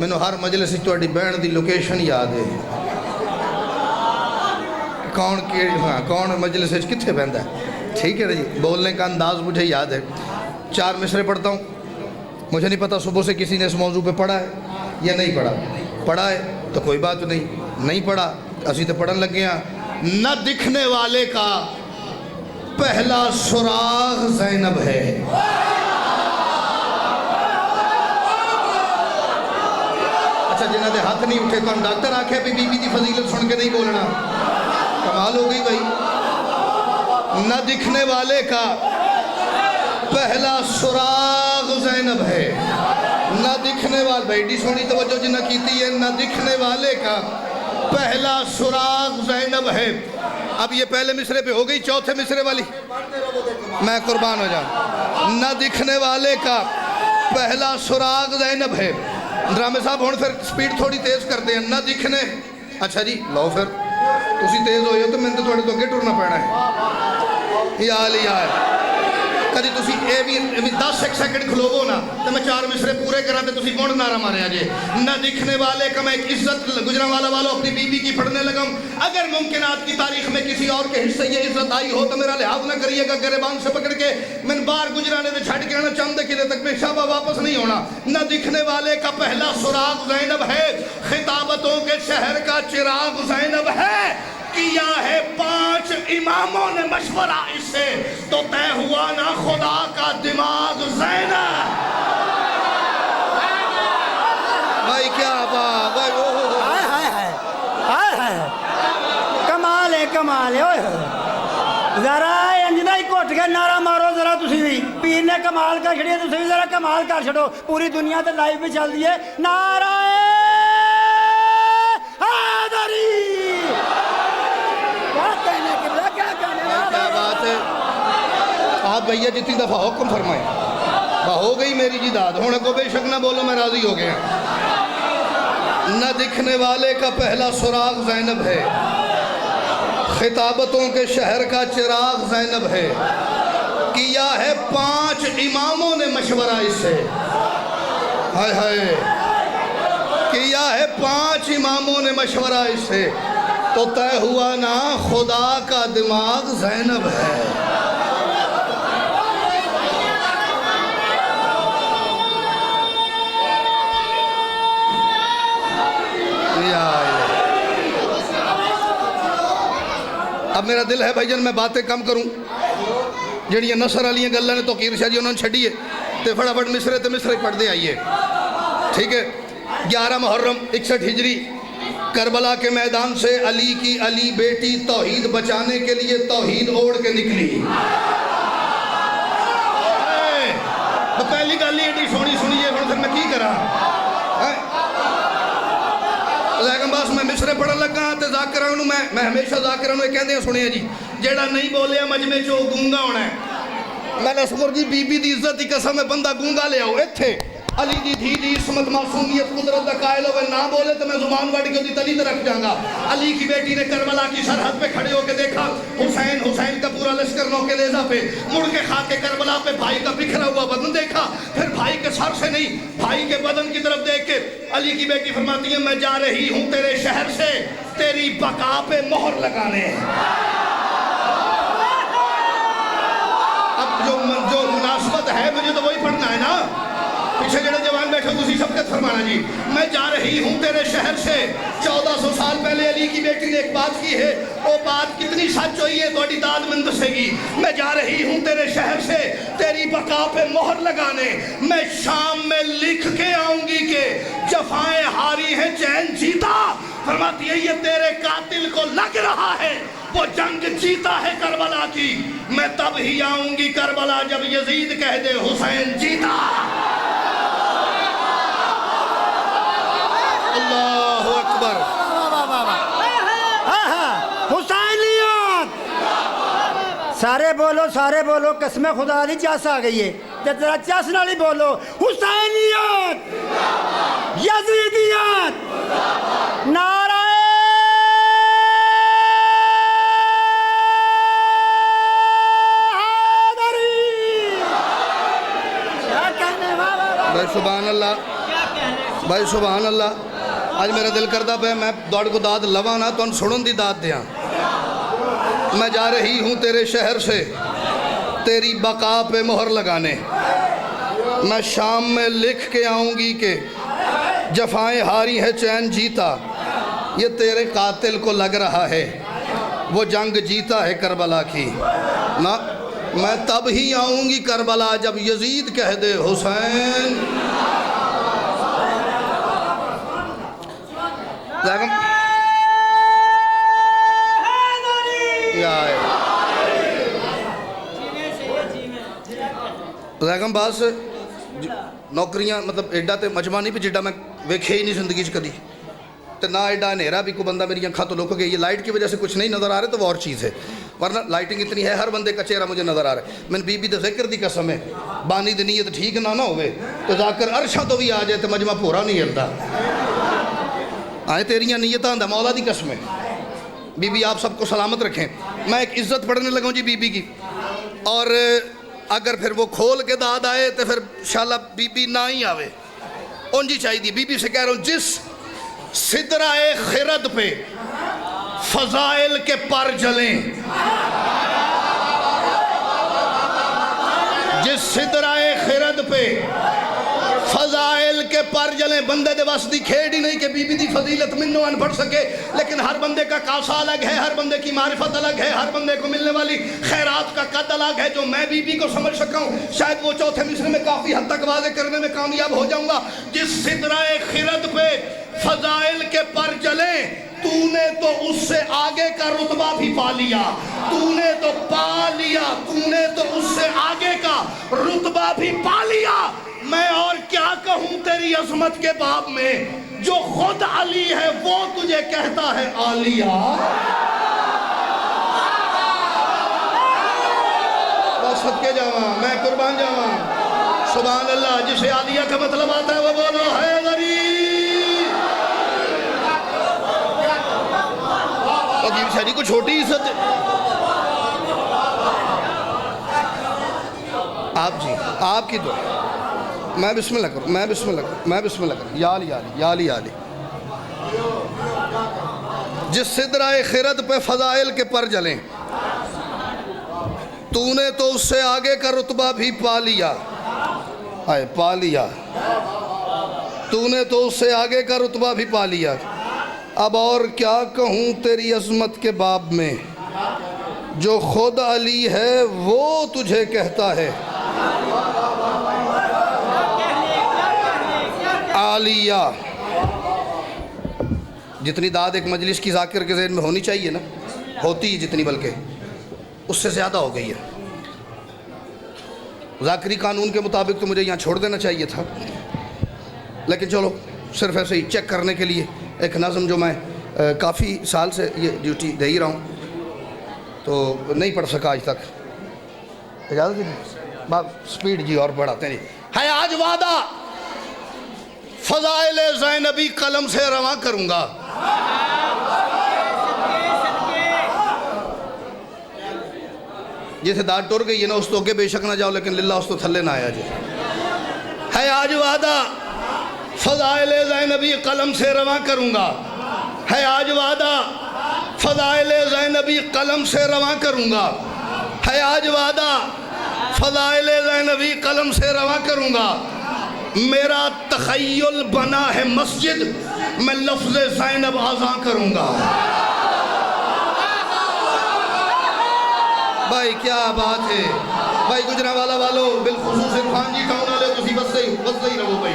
مینوں ہر مجلس تہاڈی بہن دی لوکیشن یاد ہے، کون مجلس کتنے بہندا ہے، ٹھیک ہے نا جی. بولنے کا انداز مجھے یاد ہے. 4 مصرے پڑھتا ہوں. مجھے نہیں پتہ صبح سے کسی نے اس موضوع پہ پڑھا ہے یا نہیں پڑھا. پڑھا ہے تو کوئی بات نہیں پڑھا اسی تو پڑھن لگے ہیں. نہ دکھنے والے کا پہلا سراغ زینب ہے. اچھا جنہ دے ہاتھ نہیں اٹھے تو ڈاکٹر آکھے بھی بی بی دی فضیلت سن کے نہیں بولنا. کمال ہو گئی بھائی. نہ دکھنے والے کا پہلا سراغ زینب ہے. نہ دکھنے والے بھائی ڈی سونی توجہ جنہ کیتی ہے. نہ دکھنے والے کا پہلا سراغ زینب ہے. اب یہ پہلے مصرے پہ ہو گئی، چوتھے مصرے والی میں قربان ہو جاؤں. نہ دکھنے والے کا پہلا سراغ زینب ہے. ڈرامے صاحب ہون پھر سپیڈ تھوڑی تیز کرتے ہیں. نہ دکھنے اچھا جی لو پھر تسی تیز ہوئے ہو تو میں تو تھوڑے تو اگے ٹرنا پینا ہے. یا علی یا کدی تسی اے بھی 10 سیکنڈ کھلوو نا تو میں 4 مصرے پورے کرا تے تسی کون نعرہ مارے آجے. نہ دکھنے والے کا میں ایک عزت گجرانوالہ والوں اپنی بی بی کی پڑھنے لگا ہوں. اگر ممکنات کی تاریخ میں کسی اور کے حصے یہ عزت آئی ہو تو میرا لحاظ نہ کریے گا. گریبان سے پکڑ کے میں بار گجرانے دے چھڑ کے آنا چاندے کدے تک میں شابہ واپس نہیں ہونا. نہ دکھنے والے کا پہلا سراغ زینب ہے. خطابتوں کے شہر کا چراغ زینب ہے. کیا ہے 5 اماموں نے مشورہ اس سے تو طے ہوا نا خدا کا دماغ زینب. بھائی کیا بات بھائی کمال ہے کمال ہے. ذرا انجنا ہی گھٹ کے نعرہ مارو ذرا تسی بھی. پیر نے کمال کر چھڑی ہے تسی بھی ذرا کمال کر چھڑو. پوری دنیا تے لائیو بھی چل دی ہے. نعرہ حیدری. کیا بات ہے. آپ بھیا جتنی دفعہ حکم فرمائیں ہو گئی میری جی داد. ہونے کو بے شک نہ بولو میں راضی ہو گیا. نہ دکھنے والے کا پہلا سراغ زینب ہے. خطابتوں کے شہر کا چراغ زینب ہے. کیا ہے 5 اماموں نے مشورہ اس سے. ہائے ہائے. کیا ہے 5 اماموں نے مشورہ اس سے تو طے ہوا نا خدا کا دماغ زینب ہے. اب میرا دل ہے بھائی جان میں باتیں کم کروں. جڑیاں نصر علیہ گلہ نے توقیر شاہ جی انہوں نے چھڑی ہے تے فٹافٹ مصرے تے مصرے پڑھ دے آئیے. ٹھیک ہے. 11 محرم 61 ہجری کربلا کے میدان سے علی کی علی بیٹی توحید بچانے کے لیے توحید اوڑ کے نکلی. پہلی گل ہی ایڈی سونی سنیے پھر میں کی کرا. لیکن بس میں مصرے پڑھن لگا تے ذاکران نوں میں ہمیشہ ذاکران نوں کہندے ہیں سنیا جی جیڑا نہیں بولیا مجمع چ او گونگا ہونا ہے. میں نے سمر جی بی بی دی عزت دی قسم ہے بندہ گونگا لے آؤ ایتھے. علی دی دھی دی عصمت معصومیت قدرت دا قائل ہوئے نہ بولے تو میں زبان وڑ کے دی تلی تے رکھ جاؤں گا. علی کی بیٹی نے کربلا کی سرحد پہ کھڑے ہو کے دیکھا حسین کا پورا لشکر نوکے لیزا پہ مڑ کے خاک کربلا پہ بھائی کا بکھرا ہوا بدن دیکھا. پھر بھائی کے سر سے نہیں بھائی کے بدن کی طرف دیکھ کے علی کی بیٹی فرماتی ہے میں جا رہی ہوں تیرے شہر سے تیری بقا پہ مہر لگانے. اب جو مناسبت ہے مجھے تو وہی پڑھنا ہے نا. پیچھے جڑے جوان بیٹھے تسی شبکت فرمانا جی. میں جا رہی ہوں تیرے شہر سے 1400 سال پہلے علی کی بیٹی نے ایک بات کی ہے وہ بات کتنی سچ ہوئی ہے تھوڑی داد میں دسے گی. میں جا رہی ہوں تیرے شہر سے تیری بقا پہ مہر لگانے. میں شام میں لکھ کے آؤں گی کہ جفائیں ہاری ہیں چین جیتا. فرماتی ہے یہ تیرے قاتل کو لگ رہا ہے وہ جنگ جیتا ہے کربلا کی. میں تب ہی آؤں گی کربلا جب یزید کہہ دے حسین جیتا. اللہ اکبر. حسینیت سارے بولو قسم خدا دی چس آ گئی ہے تے تیرا چس نال ہی بولو. حسینیت یزیدیت نعرہ بھائی سبحان اللہ. بھائی بھائی سبحان اللہ آج میرا دل کردہ پہ میں دوڑ کو داد لوا نا تو ان سنن دی داد دیاں میں جا رہی ہوں تیرے شہر سے تیری بقا پہ مہر لگانے میں شام میں لکھ کے آؤں گی کہ جفائیں ہاری ہے چین جیتا یہ تیرے قاتل کو لگ رہا ہے وہ جنگ جیتا ہے کربلا کی نہ میں تب ہی آؤں گی کربلا جب یزید کہہ دے حسین لیکن باس نوکریاں مطلب ایڈا تے مجمع نہیں پہ جڈا میں ویکھے ہی نہیں زندگی کدی تو نہ ایڈا نیرا بھی کوئی بندہ میری آنکھاں تو لک گئی یہ لائٹ کی وجہ سے کچھ نہیں نظر آ رہے تو وہ اور چیز ہے ورنہ لائٹنگ اتنی ہے ہر بندے کا چہرہ مجھے نظر آ رہا ہے میں بی بی دے ذکر دی قسم ہے بانی دی نیت ٹھیک نہ ہوئے تو ذاکر عرشاں تو بھی آ جائے تو مجمع پورا نہیں ہلتا آئے تیریاں نیتاں دا مولا دی قسم ہے بی بی آپ سب کو سلامت رکھیں میں ایک عزت پڑھنے لگا ہوں جی بی بی کی اور اگر پھر وہ کھول کے داد آئے تو پھر انشاءاللہ بی بی نہ ہی آوے ان جی چاہیے بی بی سے کہہ رہا ہوں جس سدرہ خرد پہ فضائل کے پر جلیں جس سدرہ خرد پہ فضائل کے پر جلیں بندے دے واسطی کھیڑ ہی نہیں کہ بی بی دی فضیلت منو ان پڑھ سکے لیکن ہر بندے کا کاسا الگ ہے ہر بندے کی معرفت الگ ہے ہر بندے کو ملنے والی خیرات کا قد الگ ہے جو میں بی بی کو سمجھ سکا ہوں شاید وہ چوتھے مصرے میں کافی حد تک واضح کرنے میں کامیاب ہو جاؤں گا جس سدرہ خرد پہ فضائل کے پر جلیں تو نے تو اس سے آگے کا رتبہ بھی پا لیا تو نے تو پا لیا تو نے تو اس سے آگے کا رتبہ بھی پا لیا میں اور کیا کہوں تیری عظمت کے باب میں جو خود علی ہے وہ تجھے کہتا ہے عالیہ بس صدقے جاواں میں قربان جاواں سبحان اللہ جسے عالیہ کا مطلب آتا ہے وہ بولو ہے غریب عجیب شہری کو چھوٹی عزت ہے آپ جی آپ کی دعا میں بسم اللہ کروں میں بسم اللہ کروں میں بسم اللہ کروں یا علی یا علی یا علی جس سدرہ خرد پہ فضائل کے پر جلیں تو نے تو اس سے آگے کا رتبہ بھی پا لیا آئے پا لیا تو نے تو اس سے آگے کا رتبہ بھی پا لیا اب اور کیا کہوں تیری عظمت کے باب میں جو خود علی ہے وہ تجھے کہتا ہے عالیہ جتنی داد ایک مجلس کی ذاکر کے ذہن میں ہونی چاہیے نا ہوتی ہے جتنی بلکہ اس سے زیادہ ہو گئی ہے ذاکری قانون کے مطابق تو مجھے یہاں چھوڑ دینا چاہیے تھا لیکن چلو صرف ایسے ہی چیک کرنے کے لیے ایک نظم جو میں کافی سال سے یہ ڈیوٹی دے ہی رہا ہوں تو نہیں پڑھ سکا آج تک اجازت نہیں بات سپیڈ جی اور بڑھاتے ہیں ہے آج وعدہ فضائل زینبی قلم سے رواں کروں گا جیسے داد ٹور گئی ہے نا اس تو کے بے شک نہ جاؤ لیکن للہ اس تو تھلے نہ آیا جی ہے آج وعدہ فضائل زینبی قلم سے رواں کروں گا ہے آج وعدہ فضائل زینبی قلم سے رواں کروں گا ہے آج وعدہ فضائل زینبی قلم سے رواں کروں گا میرا تخیل بنا ہے مسجد میں لفظ زینب آزاں کروں گا بھائی کیا بات ہے بھائی گجرانوالہ والو بالخصوص عرفان جی ٹاؤن والے تسی بس ہی رہو بھائی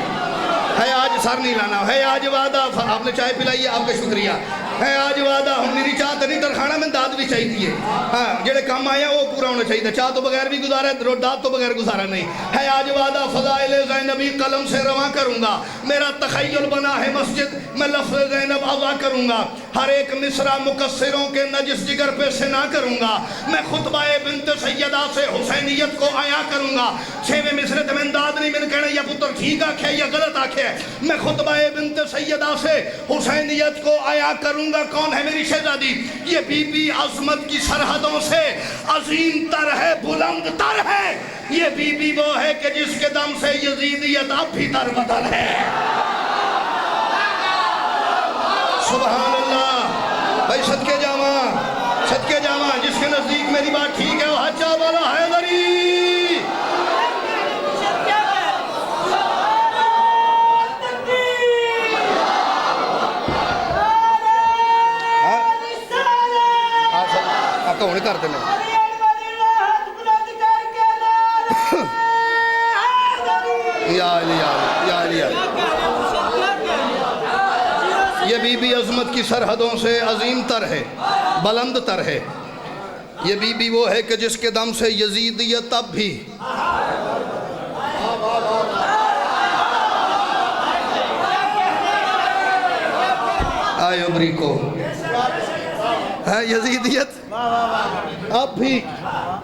ہے آج سر نہیں لانا ہے آج وعدہ آپ نے چائے پلائی ہے آپ کا شکریہ ہے آج وعدہ ہم میری چاہ تو نہیں ترخانا میں داد بھی چاہیے ہاں جڑے کام آیا وہ پورا ہونا چاہیے چاہ تو بغیر بھی گزارا ہے داد تو بغیر گزارا نہیں ہے آج وعدہ فضائل زینبی قلم سے رواں کروں گا میرا تخیل بنا ہے مسجد میں لفظ زینب اضا کروں گا ہر ایک مصرع مقصروں کے نجس جگر پہ سنا کروں گا میں خطبہ بنت سیدہ سے حسینیت کو آیا کروں گا چھویں مصرے تے میں داد نہیں من کہنا یا پتر ٹھیک آکھے یا غلط آکھے میں خطبہ بنت سیدہ سے حسینیت کو آیا کروں گا کون ہے میری شہزادی یہ بی بی عظمت کی سرحدوں سے عظیم تر ہے بلند تر ہے یہ بی بی وہ ہے کہ جس کے دم سے یزیدیت اب بھی در بدل ہے سبحان اللہ بھائی صدقے جاواں جس کے نزدیک میری بات ٹھیک ہے وہ حجہ والا حیدری کون کرتے ہیں یا علی یا علی یہ بی بی عظمت کی سرحدوں سے عظیم تر ہے بلند تر ہے یہ بی بی وہ ہے کہ جس کے دم سے یزیدیت اب بھی آئے عمری کو ہے یزیدیت اب بھی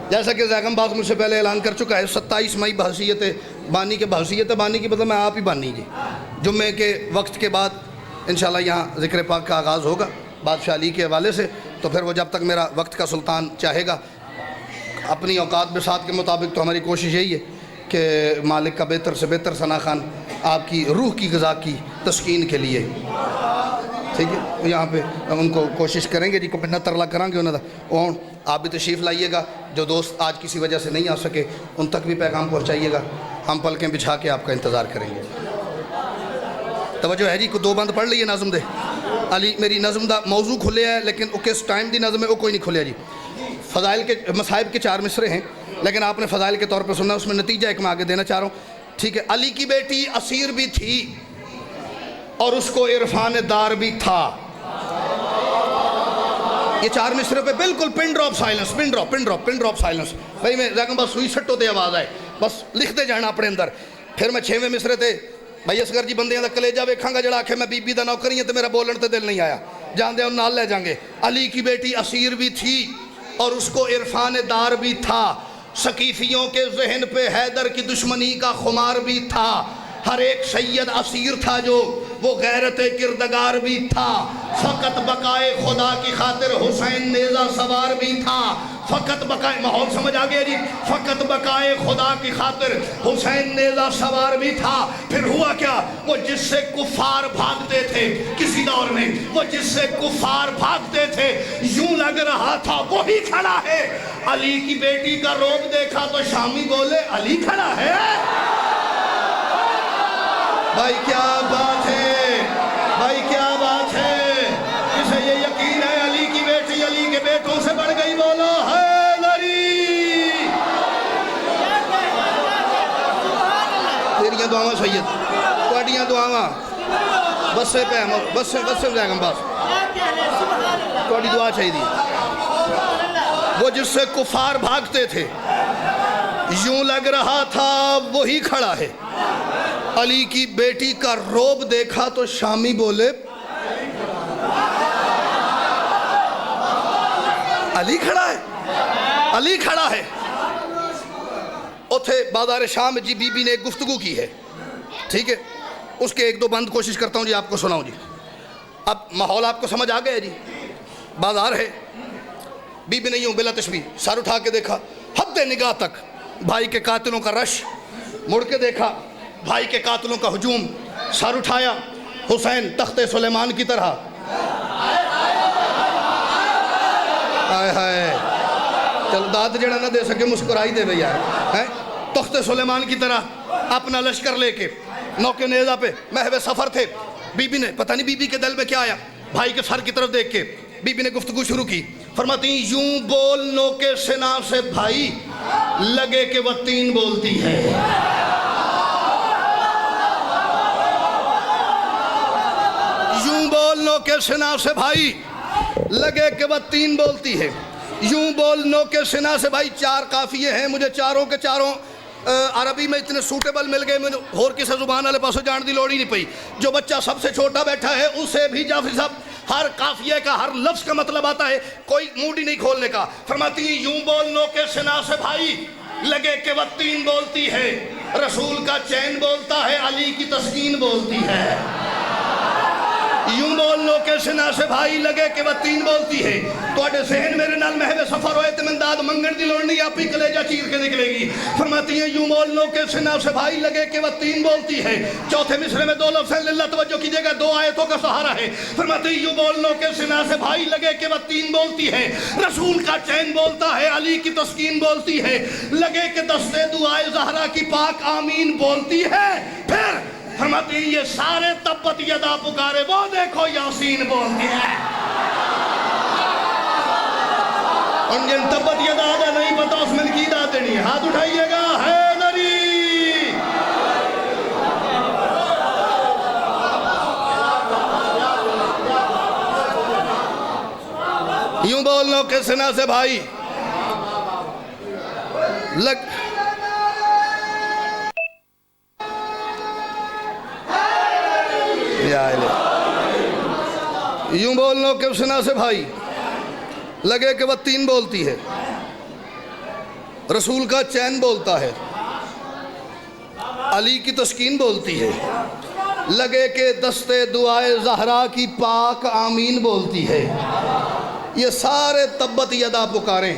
جیسا کہ زیغم باز مجھ سے پہلے اعلان کر چکا ہے 27 مئی بحثیت بانی کے بانی کی مطلب میں آپ ہی بانی جی جمعے کے وقت کے بعد انشاءاللہ یہاں ذکر پاک کا آغاز ہوگا بادشاہ علی کے حوالے سے تو پھر وہ جب تک میرا وقت کا سلطان چاہے گا اپنی اوقات بساط کے مطابق تو ہماری کوشش یہی ہے کہ مالک کا بہتر سے بہتر ثنا خان آپ کی روح کی غذا کی تسکین کے لیے ٹھیک ہے یہاں پہ ان کو کوشش کریں گے جی کو منت ترلا کریں گے انہوں نے آپ بھی تشریف لائیے گا جو دوست آج کسی وجہ سے نہیں آ سکے ان تک بھی پیغام پہنچائیے گا ہم پلکیں بچھا کے آپ کا انتظار کریں گے توجہ ہے جی کو دو بند پڑھ لیے نظم دے علی میری نظم دا موضوع کھلے ہے لیکن وہ کس ٹائم دی نظم ہے وہ کوئی نہیں کھلیا جی فضائل کے مصائب کے 4 مصرے ہیں لیکن آپ نے فضائل کے طور پہ سننا اس میں نتیجہ ایک میں آگے دینا چاہ رہا ہوں ٹھیک ہے علی کی بیٹی اسیر بھی تھی اور اس کو عرفان دار بھی تھا یہ 4 مصرے پہ بالکل pin drop silence pin drop silence بھائی میں زیادہ بس سوئی سٹو دے آواز آئے بس لکھتے جانا اپنے اندر پھر میں 6ویں مصرے تھے بھائی اسگر جی بندیاں دا کلیجہ ویکھاں گا جڑا آکھے میں بی بی دا نوکری ہیں تو میرا بولن تے دل نہیں آیا جان دے ان نال لے جائیں گے علی کی بیٹی اسیر بھی تھی اور اس کو عرفان دار بھی تھا سقیفیوں کے ذہن پہ حیدر کی دشمنی کا خمار بھی تھا ہر ایک سید اسیر تھا جو وہ غیرت کردگار بھی تھا فقط بقائے خدا کی خاطر حسین نیزہ سوار بھی تھا فقط بقائے ماحول سمجھ آگیا جی فقط بقائے خدا کی خاطر حسین نیزہ سوار بھی تھا پھر ہوا کیا وہ جس سے کفار بھاگتے تھے کسی دور میں وہ جس سے کفار بھاگتے تھے یوں لگ رہا تھا وہی کھڑا ہے علی کی بیٹی کا روب دیکھا تو شامی بولے علی کھڑا ہے بھائی کیا بات ہے بھائی کیا بات ہے اسے یہ یقین ہے علی کی بیٹی علی کے بیٹوں سے بڑھ گئی بولو حیدری تیریاں دعاواں سید کوڑیاں دعاواں بس سے پہ بس سے جائے گا بس کوڑی دعا چاہیے دی وہ جس سے کفار بھاگتے تھے یوں لگ رہا تھا وہی کھڑا ہے علی کی بیٹی کا روب دیکھا تو شامی بولے علی کھڑا ہے علی کھڑا ہے اتھے بازار شام جی بی بی نے ایک گفتگو کی ہے ٹھیک ہے اس کے 1-2 بند کوشش کرتا ہوں جی آپ کو سناؤں جی اب ماحول آپ کو سمجھ آ گیا جی بازار ہے بی بی نے یوں بلا تشبیہ سر اٹھا کے دیکھا حد نگاہ تک بھائی کے قاتلوں کا رش مڑ کے دیکھا بھائی کے قاتلوں کا ہجوم سر اٹھایا حسین تخت سلیمان کی طرح آئے ہائے چل داد جڑا نہ دے سکے مسکرائی دے بھئی یار تخت سلیمان کی طرح اپنا لشکر لے کے نوکے نیزہ پہ محو سفر تھے بی بی نے پتہ نہیں بی بی کے دل میں کیا آیا بھائی کے سر کی طرف دیکھ کے بی بی نے گفتگو شروع کی فرماتی یوں بول نوکے سنا سے بھائی لگے کہ وہ 3 بولتی ہے یوں بول نوکے سنا سے بھائی لگے کہ وہ 3 بولتی ہے یوں بول نوکے سنا سے بھائی 4 قافیے ہیں مجھے چاروں کے چاروں عربی میں اتنے سوٹیبل مل گئے مجھے اور کسی زبان والے پاسوں جان دی لوڑ ہی نہیں پئی جو بچہ سب سے چھوٹا بیٹھا ہے اسے بھی جعفری صاحب ہر قافیے کا ہر لفظ کا مطلب آتا ہے کوئی موڈ ہی نہیں کھولنے کا فرماتی ہیں یوں بول نوکے سنا سے بھائی لگے کہ وہ 3 بولتی ہے رسول کا چین بولتا ہے علی کی تسکین بولتی ہے یوں بول لو کہ سنا سے بھائی لگے کہ وہ تین بولتی ہے تو ذہن میرے نال محو سفر ہوئے تو منداد منگن دی لوڑ نہیں آپ ہی کلیجہ چیر کے نکلے گی. فرماتی ہیں یوں بول لو کہ سنا سے بھائی لگے کہ وہ تین بولتی ہے. چوتھے مصرے میں 2 لفظ ہیں, للہ توجہ کیجئے گا, 2 آیتوں کا سہارا ہے. فرماتی ہیں یوں بول لو کہ سنا سے بھائی لگے کہ وہ تین بولتی ہے. رسول کا چین بولتا ہے, علی کی تسکین بولتی ہے, لگے کہ دستے دعائے زہرا کی پاک آمین بولتی ہے. پھر فرماتی ہیں یہ سارے تبت یدا پکارے, وہ دیکھو یاسین بولتی ہے. ان جن تبت یدا آدھا نہیں پتا اس میں کی داد دینی ہے. ہاتھ اٹھائیے گا, حیدری. یوں بول لو کہ سنا سے بھائی لگ یوں بول لو کہ سنا سے بھائی لگے کہ وہ تین بولتی ہے. رسول کا چین بولتا ہے, علی کی تسکین بولتی ہے, لگے کہ دستے دعائے زہرا کی پاک آمین بولتی ہے. یہ سارے تبت یدا پکاریں.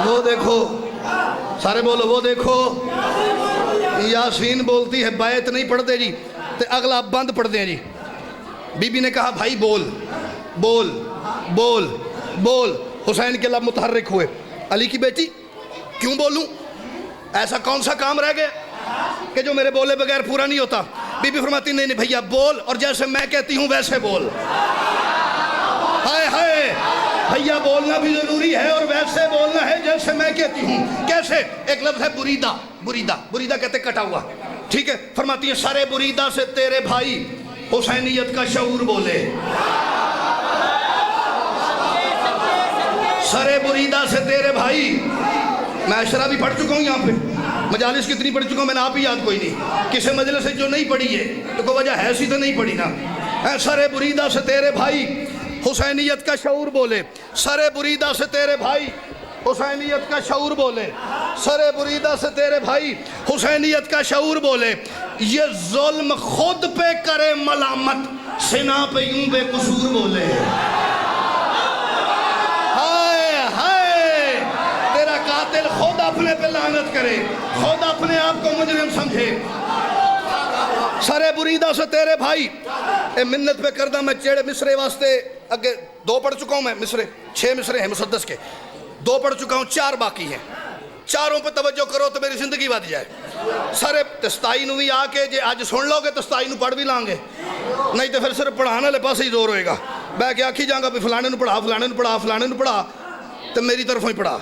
وہ دیکھو, سارے بولو وہ دیکھو یاسین بولتی ہے. بیعت نہیں پڑھتے جی تو اگلا بند پڑھتے ہیں جی. بی بی نے کہا بھائی بول بول بول بول. حسین کے لب متحرک ہوئے. علی کی بیٹی کیوں بولوں, ایسا کون سا کام رہ گیا کہ جو میرے بولے بغیر پورا نہیں ہوتا. بی بی فرماتی نہیں نہیں بھیا بول, اور جیسے میں کہتی ہوں ویسے بول. ہائے ہائے, بھیا بولنا بھی ضروری ہے اور ویسے بولنا ہے جیسے میں کہتی ہوں. کیسے؟ ایک لفظ ہے بریدہ. بریدہ بریدہ کہتے کٹا ہوا, ٹھیک ہے. فرماتی ہے سارے بریدہ سے تیرے بھائی حسینیت کا شعور بولے. سارے بریدہ سے تیرے بھائی. میں عشرہ بھی پڑھ چکا ہوں یہاں پہ, مجالس کتنی پڑھ چکا ہوں میں نے آپ ہی یاد کوئی نہیں. کسی مجلس سے جو نہیں پڑھی ہے تو کوئی وجہ ہے سی تو نہیں پڑھی نا. سارے بریدہ سے تیرے بھائی حسینیت کا شعور بولے. سارے بریدہ سے تیرے بھائی حسینیت کا شعور بولے. سارے بریدہ سے تیرے بھائی حسینیت کا شعور بولے. یہ ظلم خود پہ کرے ملامت, سنا پہ یوں بے قصور بولے. ہائے ہائے, تیرا قاتل خود اپنے پہ لعنت کرے, خود اپنے آپ کو مجرم سمجھے. سارے بریدہ سے تیرے بھائی. اے منت پہ کردہ میں چیڑے مصرے واسطے اگے 2 پڑھ چکا ہوں میں مصرے, 6 مصرے ہیں مسدس کے, 2 پڑھ چکا ہوں, 4 باقی ہیں. 4 پہ توجہ کرو تو میری زندگی بات جائے. سارے تستائی نو بھی آ کے جے آج سن لو گے تستائی نو پڑھ بھی لائیں گے, نہیں تو پھر صرف پڑھانا لے پاس ہی زور ہوئے گا. بہ کے آکھی جاؤں گا بھی فلانے نو پڑھا فلانے نو پڑھا فلانے نو پڑھا, تو میری طرفوں ہی پڑھا.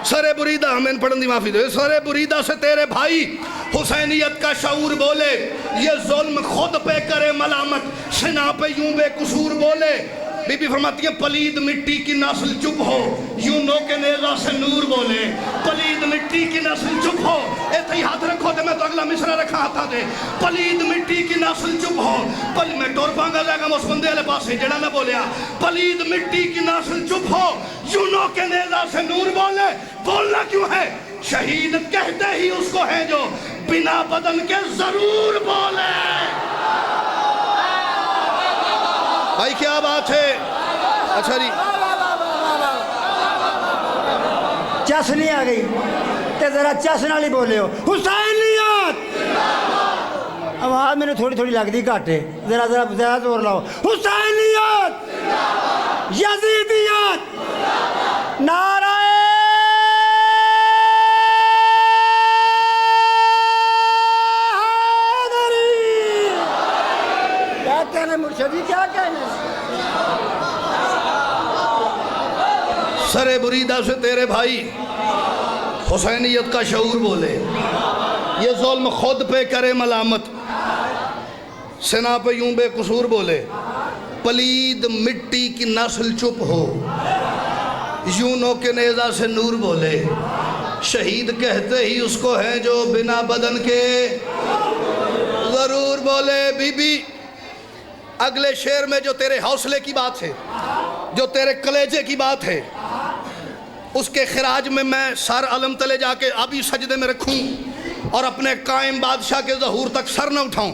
سارے بریدہ, ہمیں پڑھن دی معافی دے. سارے بریدہ سے تیرے بھائی حسینیت کا شعور بولے. یہ ظلم خود پہ کرے ملامت, سنا پہ یوں بے قصور بولے. بی بی فرماتی ہے پلید مٹی کی نسل چپ ہو, یوں نو کے نیزہ سے نور بولے. پلید مٹی کی نسل چپ ہو, ایتھے ہی ہاتھ رکھو دے میں تو اگلا مصرہ رکھا ہاتھا دے. پلید مٹی کی نسل چپ ہو, میں ٹور پانگا جائے گا میں اس بندے علیہ پاس سے جڑا نہ بولیا. پلید مٹی کی نسل چپ ہو, یوں نو کے نیزہ سے نور بولے. بولنا کیوں ہے؟ شہید کہتے ہی اس کو ہے جو بنا بدن کے ضرور بولے. بھائی کیا بات ہے. اچھا جی, چسنی آ گئی تے ذرا چسن والی بولے ہو. حسینیت آواز میرے تھوڑی تھوڑی لگتی گھٹ ہے, ذرا ذرا زیادہ زور لاؤ. حسینیت, یزیدیت, نعرہ مرشدی کیا کہنے. سرے بریدہ سے تیرے بھائی حسینیت کا شعور بولے. یہ ظلم خود پہ کرے ملامت, سنا پہ یوں بے قصور بولے. پلید مٹی کی نسل چپ ہو, یوں نو کے نیزہ سے نور بولے. شہید کہتے ہی اس کو ہے جو بنا بدن کے ضرور بولے. بی بی اگلے شعر میں جو تیرے حوصلے کی بات ہے, جو تیرے کلیجے کی بات ہے, اس کے خراج میں سر علم تلے جا کے ابھی سجدے میں رکھوں اور اپنے قائم بادشاہ کے ظہور تک سر نہ اٹھاؤں.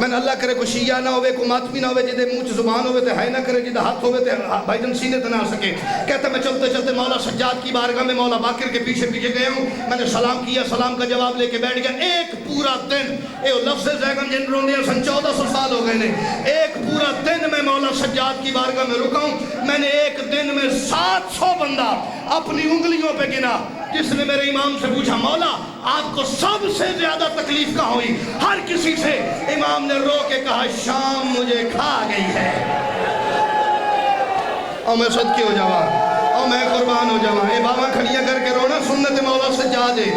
میں نے اللہ کرے کو شیعہ نہ ہوئے کو ماتمی نہ ہوئے جدے منہ زبان ہوئے تے ہائے نہ کرے جدے ہاتھ ہوئے تے بھائی جن سینے تے نہ سکے. کہتا میں چلتے چلتے مولا سجاد کی بارگاہ میں مولا باقر کے پیچھے پیچھے گیا ہوں. میں نے سلام کیا, سلام کا جواب لے کے بیٹھ گیا. ایک پورا دن اے لفظ زیگن جن روندے سن 1400 سال ہو گئے نے. ایک پورا دن میں مولا سجاد کی بارگاہ میں رکا ہوں. میں نے ایک دن میں 700 بندہ اپنی انگلیوں پہ گنا. جس نے میرے امام سے پوچھا مولا آپ کو سب سے زیادہ تکلیف کہاں ہوئی؟ ہر کسی سے. امام نے رو کے کہا شام مجھے کھا گئی ہے. اور میں صدقے ہو جاواں اور میں قربان ہو جاواں. اے بابا کھڑیاں کر کے رونا سنت مولا سجاد ہے.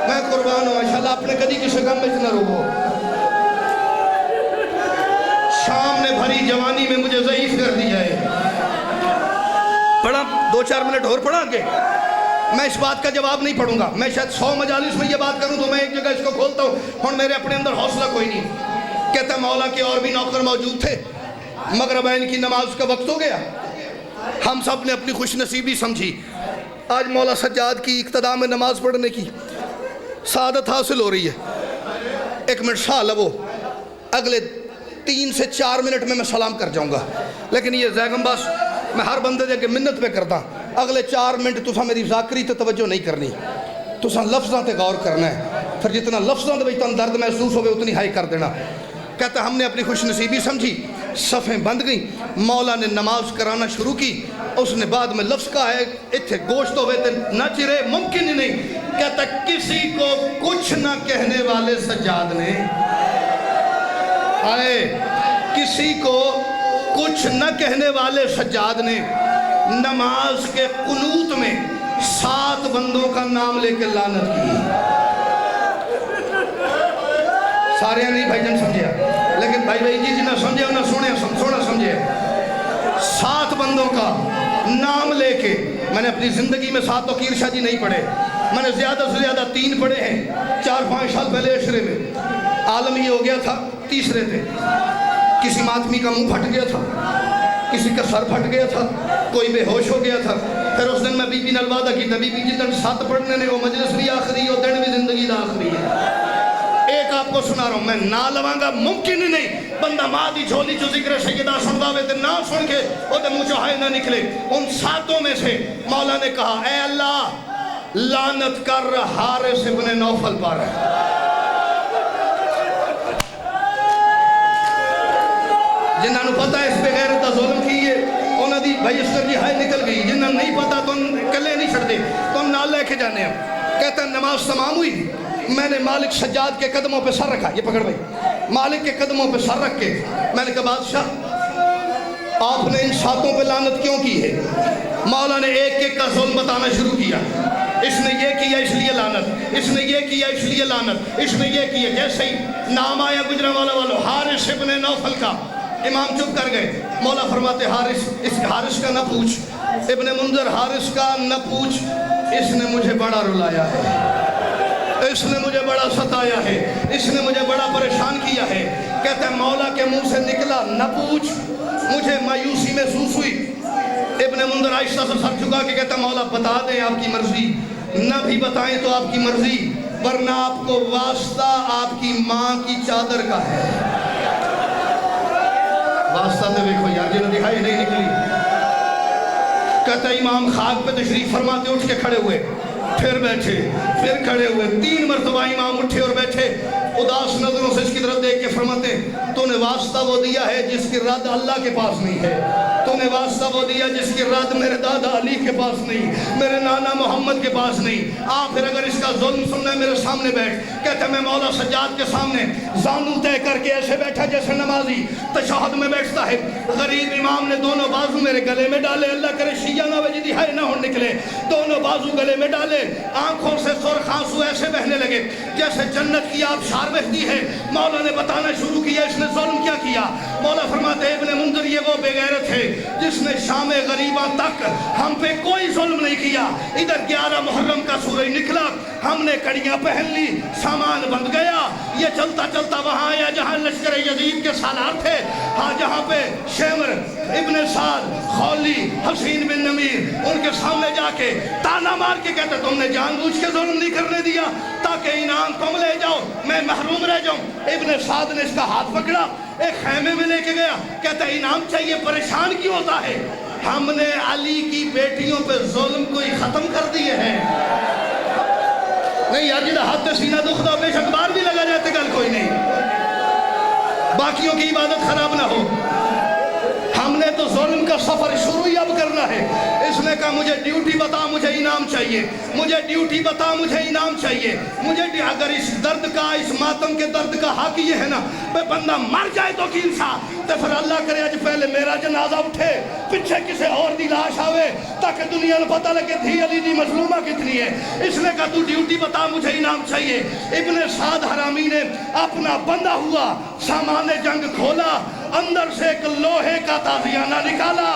میں قربان ہوں ماشاءاللہ. اپنے کدی کسی غم میں نہ رو. شام نے بھری جوانی میں مجھے ضعیف کر دیا ہے. پڑھا 2-4 منٹ اور پڑھا کے میں اس بات کا جواب نہیں پڑھوں گا. میں شاید 100 مجالس میں یہ بات کروں تو میں ایک جگہ اس کو کھولتا ہوں. اور میرے اپنے اندر حوصلہ کوئی نہیں. کہتا مولا کے اور بھی نوکر موجود تھے. مغربین کی نماز کا وقت ہو گیا. ہم سب نے اپنی خوش نصیبی سمجھی. آج مولا سجاد کی اقتداء میں نماز پڑھنے کی سعادت حاصل ہو رہی ہے. 1 منٹ شاہ لبو. اگلے 3 سے 4 منٹ میں سلام کر جاؤں گا. لیکن یہ زیگم باس میں ہر بندے دے کے منت پہ کرتا. اگلے 4 منٹ تسا میری ذاکری تے توجہ نہیں کرنی. تسا لفظاں تے غور کرنا ہے. پھر جتنا لفظاں دے وچ تن درد محسوس ہوئے اتنی ہائی کر دینا. کہتا ہم نے اپنی خوش نصیبی سمجھی. صفیں بند گئیں. مولا نے نماز کرانا شروع کی. اس نے بعد میں لفظ کہا ہے اتھے گوشت ہوئے تے نہ چرے ممکن ہی نہیں. کہتا کسی کو کچھ نہ کہنے والے سجاد نے کسی کو کچھ نہ کہنے والے سجاد نے نماز کے قنوت میں 7 بندوں کا نام لے کے لعنت کی. سارے نہیں بھائی جن سمجھے, لیکن بھائی جی جنہیں سمجھے انہیں سونا سمجھے. 7 بندوں کا نام لے کے میں نے اپنی زندگی میں 7 وکیل شاہ جی نہیں پڑھے. میں نے زیادہ سے زیادہ 3 پڑھے ہیں 4-5 سال پہلے عشرے میں. عالم یہ ہو گیا تھا تیسرے تھے. کسی ماتمی کا منہ پھٹ گیا تھا, کسی کا سر پھٹ گیا تھا, کوئی بے ہوش ہو گیا تھا. پھر اس دن میں بی بی نال وعدہ کیتا بی بی جدن 7 پڑھنے نے وہ مجلس بھی آخری اور دن بھی زندگی دا آخری ہے. ایک آپ کو سنا رہا ہوں, میں نہ لواں گا ممکن ہی نہیں. بندہ ماں دی جھولی جو ذکر سیدہ سنواوے تے نہ سن کے وہ تے منہ ہائے نہ نکلے. ان 7 میں سے مولا نے کہا اے اللہ لعنت کر حارث ابن نوفل پر. جنہاں نو پتہ اس پہ غیرت دا ظلم کیے انہاں دی بھائی اس جی ہائے نکل گئی. جنہاں نہیں پتہ تو کلے نہیں چھڑ دے تو ہم نال لے کے جانے ہیں. کہتا نماز تمام ہوئی. میں نے مالک سجاد کے قدموں پہ سر رکھا. یہ پکڑ بھائی. مالک کے قدموں پہ سر رکھ کے میں نے کہا بادشاہ آپ نے ان 7 پہ لعنت کیوں کی ہے؟ مولا نے ایک ایک کا ظلم بتانا شروع کیا. اس نے یہ کیا اس لیے لعنت, اس نے یہ کیا اس لیے لعنت, اس نے یہ کیا. جیسے ہی نام آیا گجرا والا والو حارث ابن نوفل کا, امام چپ کر گئے. مولا فرماتے حارث کا نہ پوچھ, ابن منذر حارث کا نہ پوچھ, اس نے مجھے بڑا رلایا ہے, اس نے مجھے بڑا ستایا ہے, اس نے مجھے بڑا پریشان کیا ہے. کہتا ہے مولا کے منہ سے نکلا نہ پوچھ. مجھے مایوسی محسوس ہوئی. ابن منذر آہستہ سے سر جھکا کے کہتا مولا بتا دیں آپ کی مرضی, نہ بھی بتائیں تو آپ کی مرضی, ورنہ آپ کو واسطہ آپ کی ماں کی چادر کا ہے. واسطہ تو دیکھو یار جنہیں دکھائی نہیں نکلی. کہتا امام خاک پہ تشریف فرماتے اٹھ کے کھڑے ہوئے, پھر بیٹھے, پھر کھڑے ہوئے. 3 مرتبہ امام اٹھے اور بیٹھے. اداس نظروں سے اس کی طرف دیکھ کے فرماتے تو نے واسطہ وہ دیا ہے جس کی رد اللہ کے پاس نہیں ہے. تو نے واسطہ وہ دیا جس کی رد میرے دادا علی کے پاس نہیں, میرے نانا محمد کے پاس نہیں. پھر اگر اس کا ظلم سننا ہے میرے سامنے بیٹھ. کہتے میں مولا سجاد کے سامنے زانو طے کر کے ایسے بیٹھا جیسے نمازی تشہد میں بیٹھتا ہے. غریب امام نے دونوں بازو میرے گلے میں ڈالے. اللہ کرے شیعہ نہ وجہ دی ہائے نہ ہون نکلے. دونوں بازو گلے میں ڈالے. آنکھوں سے سرخ آنسو ایسے بہنے لگے جیسے جنت کی آبشار بہتی ہے. مولا نے بتانا شروع کیا اس نے ظلم کیا کیا. مولا فرماتے ابن منذر یہ وہ بے غیرت ہے جس نے شام غریباں تک ہم پہ کوئی ظلم نہیں کیا. ادھر 11 محرم کا سورج نکلا, ہم نے کڑیاں پہن لی, سامان بند گیا. یہ چلتا چلتا وہاں آیا جہاں لشکر یزید کے سالار تھے, ہاں جہاں پہ شیمر ابن سعد, خولی, حسین بن نمیر ان کے سامنے جا کے تانا مار کے کہتے تم نے جان بوجھ کے ظلم نہیں کرنے دیا تاکہ کہ انعام تم لے جاؤ میں محروم رہ جاؤں. ابن سعد نے اس کا ہاتھ پکڑا, ایک خیمے میں لے کے گیا, کہتا ہے انعام چاہیے, پریشان کیوں ہوتا ہے؟ ہم نے علی کی بیٹیوں پہ ظلم کوئی ختم کر دیے ہیں. نہیں یار جدہ ہاتھ سینہ دکھدا بے شک بار بھی لگا جاتے گل کوئی نہیں, باقیوں کی عبادت خراب نہ ہو. ہم نے تو ظلم کا سفر شروع ہی اب کرنا ہے. اس نے کہا مجھے ڈیوٹی بتا, مجھے انعام چاہیے, مجھے ڈیوٹی بتا, مجھے انعام چاہیے, مجھے اگر اس درد کا, اس ماتم کے درد کا حق یہ ہے نا بے بندہ مر جائے تو کی انسان تو پھر اللہ کرے آج پہلے میرا جنازہ اٹھے, پیچھے کسی اور دی لاش آوے, تاکہ دنیا کو پتہ لگے تھی علی دی مظلومہ کتنی ہے. اس نے کہا تو ڈیوٹی بتا, مجھے انعام چاہیے. ابن سعد حرامی نے اپنا بندہ ہوا سامان جنگ کھولا, اندر سے ایک لوہے کا تازیانہ نکالا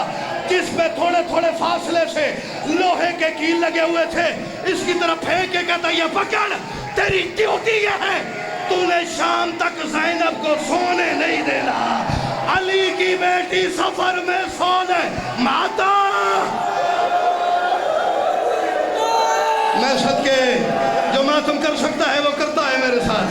جس پہ تھوڑے تھوڑے فاصلے سے لوہے کے کیل لگے ہوئے تھے. اس کی طرف پھینک کے کہتا یہ پکڑ, تیری ڈیوٹی یہ ہے, تو نے شام تک زینب کو سونے نہیں دینا. علی کی بیٹی سفر میں سونے ماتا. میں صدقے جو ماتم کر سکتا ہے وہ کرتا ہے میرے ساتھ.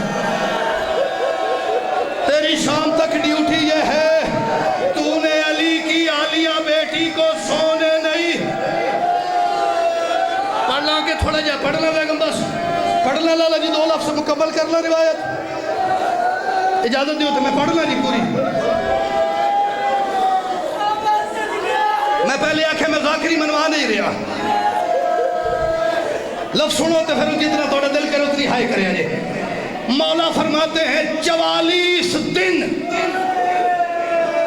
تیری شام تک ڈیوٹی یہ ہے, تو نے علی کی عالیہ بیٹی کو سونے نہیں. پڑھنا کہ تھوڑا جا پڑھنا بیگم, بس پڑھنا لالا جی, 2 لفظ مکمل کرنا روایت. اجازت دیو تو میں پڑھنا نہیں پوری. میں پہلے آنکھیں میں ذاکری منوا نہیں رہا, لفظ سنو تو پھر جتنا تھوڑا دل کرے اتنی ہائی کرے آجے. مولا فرماتے ہیں 44 دن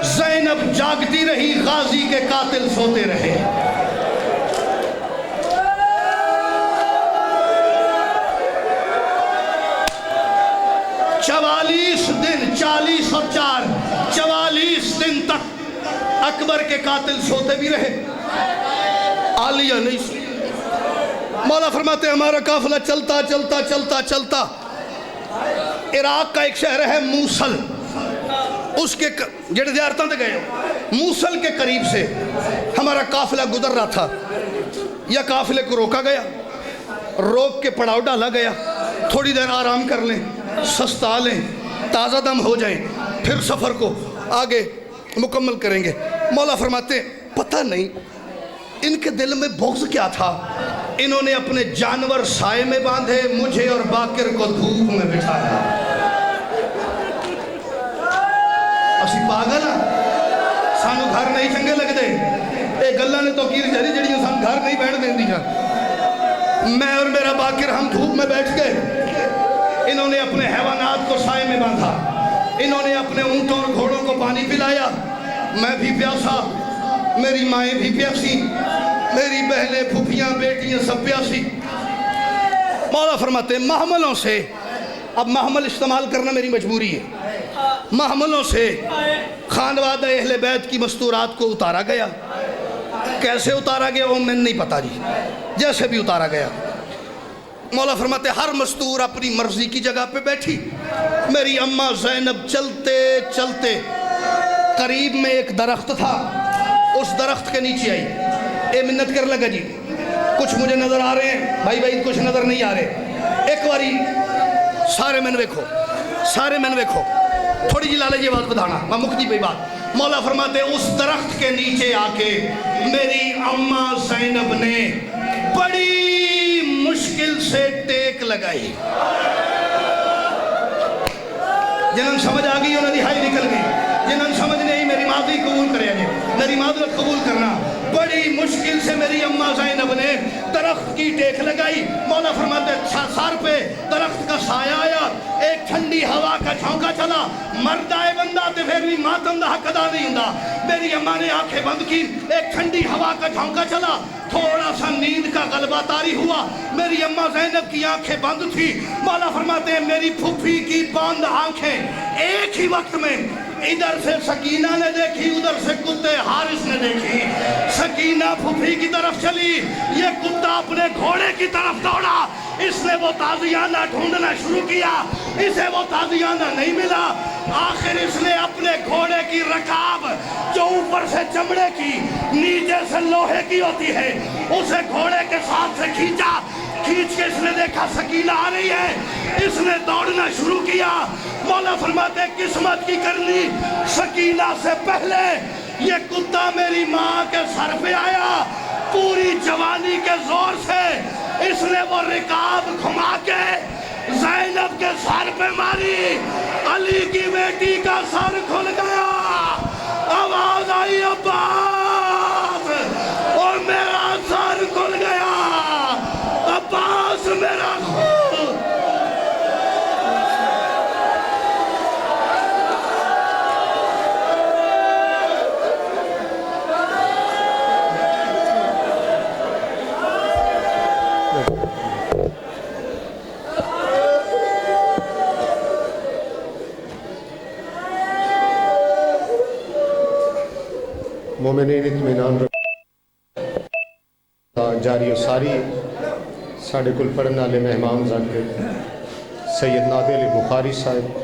زینب جاگتی رہی, غازی کے قاتل سوتے رہے. چوالیس دن, 40 اور 4, 44 دن تک اکبر کے قاتل سوتے بھی رہے, عالیہ نہیں سوئی. مولا فرماتے ہیں ہمارا قافلہ چلتا چلتا چلتا چلتا عراق کا ایک شہر ہے موصل, اس کے جڑے زیارتوں تے گئے, موصل کے قریب سے ہمارا قافلہ گزر رہا تھا. یا قافلے کو روکا گیا, روک کے پڑاؤ ڈالا گیا, تھوڑی دیر آرام کر لیں, سستا لیں, تازہ دم ہو جائیں, پھر سفر کو آگے مکمل کریں گے. مولا فرماتے ہیں پتہ نہیں ان کے دل میں بغض کیا تھا, انہوں نے اپنے جانور سائے میں باندھے, مجھے اور باقر کو دھوپ میں بٹھایا. اسی پاگل ہاں, سانو گھر نہیں چنگے لگ دے, اے گلہ نے تو کیر جہری جڑیوں سان گھر نہیں بیٹھ دیں دیا. میں اور میرا باقر ہم دھوپ میں بیٹھ گئے, انہوں نے اپنے حیوانات کو سائے میں باندھا, انہوں نے اپنے اونٹوں اور گھوڑوں کو پانی پلایا, میں بھی پیاسا, میری مائیں بھی پیاسی, میری بہنیں, پھوپھیاں, بیٹیاں سب پیاسی. مولا فرماتے ہیں محملوں سے, اب محمل استعمال کرنا میری مجبوری ہے, محملوں سے خانوادہ اہل بیت کی مستورات کو اتارا گیا. کیسے اتارا گیا وہ میں نہیں پتا جی, جیسے بھی اتارا گیا. مولا فرماتے ہر مستور اپنی مرضی کی جگہ پہ بیٹھی. میری اماں زینب چلتے چلتے قریب میں ایک درخت تھا, اس درخت کے نیچے آئی. اے منت کر لگا جی, کچھ مجھے نظر آ رہے ہیں بھائی بھائی, کچھ نظر نہیں آ رہے. ایک باری سارے میں دیکھو, سارے میں دیکھو, تھوڑی جی لالے یہ بات بتانا, میں مکتی پہ بات. مولا فرماتے اس درخت کے نیچے آ کے میری اماں زینب نے بڑی مشکل سے ٹیک لگائی. جنہوں سمجھ آ گئی انہوں نے ہائی نکل گئی, جنہوں سمجھ نہیں میری معافی قبول کرے جی, میری معذرت قبول کرنا. بڑی مشکل سے میری اماں زینب نے درخت کی ٹیک لگائی. مولا فرماتے سر پہ درخت کا سایہ آیا, ایک ٹھنڈی ہوا کا جھونکا چلا. مرد آئے بندہ تے پھر بھی ماتم دا حق ادا نہیں ہوندا. میری اماں نے آنکھیں بند کی, ایک ٹھنڈی ہوا کا جھونکا چلا, تھوڑا سا نیند کا غلبہ طاری ہوا. میری اماں زینب کی آنکھیں بند تھی. مولا فرماتے ہیں میری پھوپھی کی بند آنکھیں ایک ہی وقت میں ادھر سے سکینہ نے دیکھی, ادھر سے کتے حارث نے دیکھی. سکینہ پھوپھی کی طرف چلی, یہ کتا اپنے گھوڑے کی طرف دوڑا, اس نے وہ تازیانہ ڈھونڈنا شروع کیا، اسے وہ تازیانہ نہیں ملا، آخر اس نے اپنے گھوڑے کی رکاب جو اوپر سے چمڑے کی نیچے سے لوہے کی ہوتی ہے اسے گھوڑے کے ساتھ سے کھینچا، کھینچ کے اس نے دیکھا سکینہ آ رہی ہے، اس نے دوڑنا شروع کیا۔ مولا فرماتے ہیں قسمت کی کرنی سکینہ سے پہلے یہ کتا میری ماں کے سر پہ آیا، پوری جوانی کے زور سے اس نے وہ رکاب گھما کے زینب کے سر پہ ماری، علی کی بیٹی کا سر کھل گیا، آواز آئی عباس، اور میرا سر کھل گیا، عباس میرا خون۔ مومنین اطمینان رکھ جاری و ساری ساڑھے کل پڑھنے والے مہمان ذکر سید نادر علی بخاری صاحب